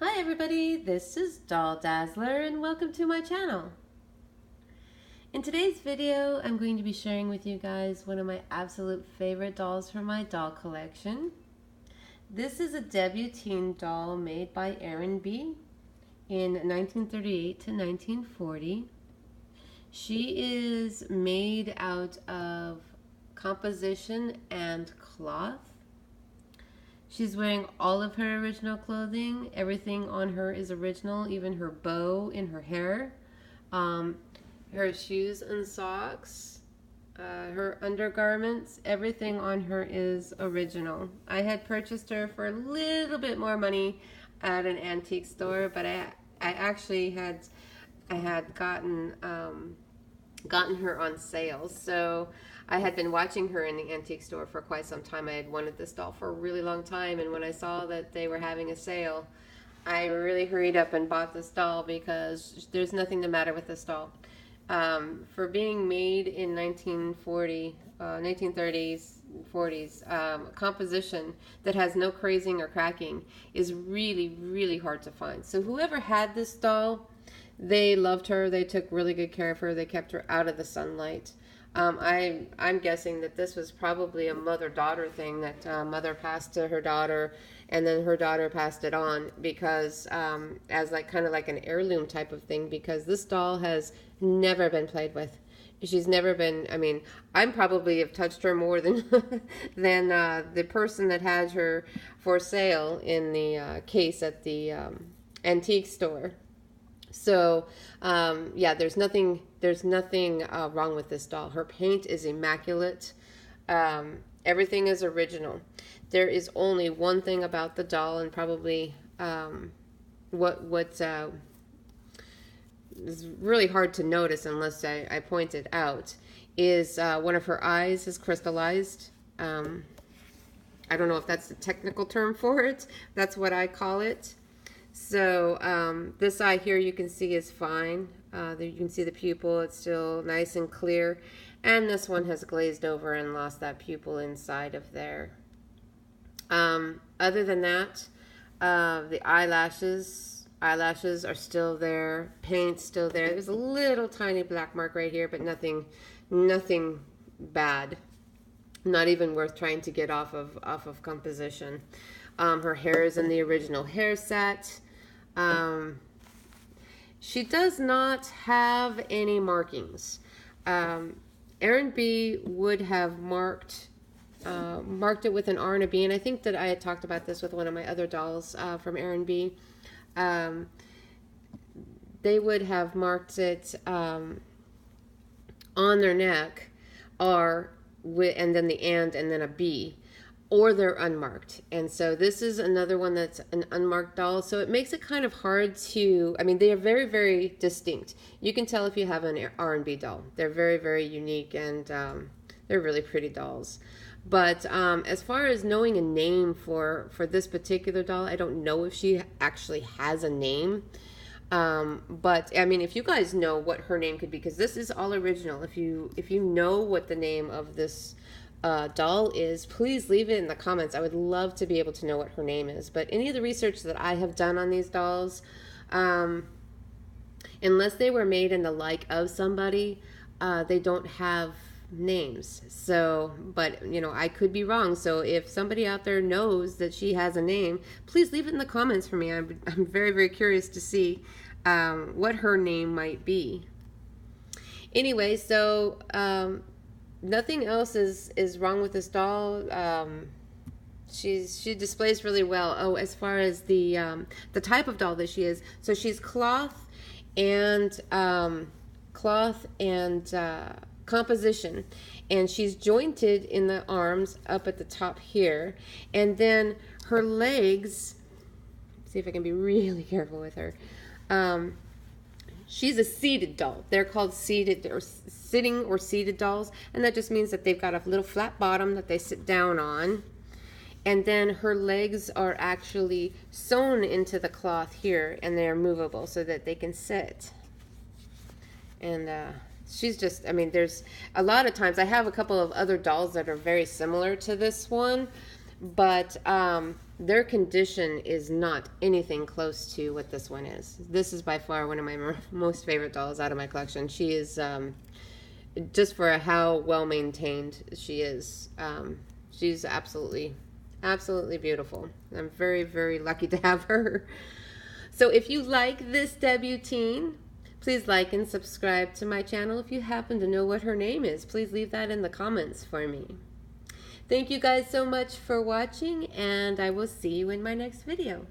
Hi everybody, this is Doll Dazzler and welcome to my channel. In today's video, I'm going to be sharing with you guys one of my absolute favorite dolls from my doll collection. This is a Debuteen doll made by Arranbee in 1938 to 1940. She is made out of composition and cloth. She's wearing all of her original clothing. Everything on her is original, even her bow in her hair, her shoes and socks, her undergarments, everything on her is original. I had purchased her for a little bit more money at an antique store, but I actually had gotten her on sale. So I had been watching her in the antique store for quite some time. I had wanted this doll for a really long time, and when I saw that they were having a sale, I really hurried up and bought this doll because there's nothing the matter with this doll. For being made in 1930s, 40s, composition that has no crazing or cracking is really, really hard to find. So whoever had this doll, they loved her. They took really good care of her. They kept her out of the sunlight. I'm guessing that this was probably a mother-daughter thing, that mother passed to her daughter, and then her daughter passed it on, because as like kind of like an heirloom type of thing, because this doll has never been played with. She's never been, I mean, I'm probably have touched her more than than the person that had her for sale in the case at the antique store. So yeah, there's nothing wrong with this doll. Her paint is immaculate. Everything is original. There is only one thing about the doll, and probably what is really hard to notice unless I point it out, is one of her eyes is crystallized. I don't know if that's the technical term for it. That's what I call it. So this eye here you can see is fine. You can see the pupil, it's still nice and clear. And this one has glazed over and lost that pupil inside of there. Other than that, the eyelashes are still there, paint's still there. There's a little tiny black mark right here, but nothing bad. Not even worth trying to get off of composition. Her hair is in the original hair set. She does not have any markings. Arranbee would have marked it with an Arranbee, and I think that I had talked about this with one of my other dolls from Arranbee. They would have marked it on their neck, and then the and then a B, or they're unmarked. And so this is another one that's an unmarked doll, so it makes it kind of hard to, I mean, they are very, very distinct. You can tell if you have an Arranbee doll. They're very, very unique, and they're really pretty dolls. But as far as knowing a name for this particular doll, I don't know if she actually has a name. But I mean, if you guys know what her name could be, because this is all original, if you know what the name of this doll is, please leave it in the comments. I would love to be able to know what her name is. But any of the research that I have done on these dolls, unless they were made in the like of somebody, they don't have names. So, but you know, I could be wrong. So if somebody out there knows that she has a name, please leave it in the comments for me. I'm very, very curious to see what her name might be. Anyway, so nothing else is wrong with this doll. She displays really well. Oh, as far as the type of doll that she is, so she's cloth and composition, and she's jointed in the arms up at the top here, and then her legs. See if I can be really careful with her. She's a seated doll. They're called seated or sitting or seated dolls, and that just means that they've got a little flat bottom that they sit down on, and then her legs are actually sewn into the cloth here, and they're movable so that they can sit. And she's just, I mean, there's a lot of times, I have a couple of other dolls that are very similar to this one, but their condition is not anything close to what this one is. This is by far one of my most favorite dolls out of my collection. She is, just for how well maintained she is, she's absolutely beautiful. I'm very, very lucky to have her. So if you like this Debuteen, please like and subscribe to my channel. If you happen to know what her name is, please leave that in the comments for me. Thank you guys so much for watching, and I will see you in my next video.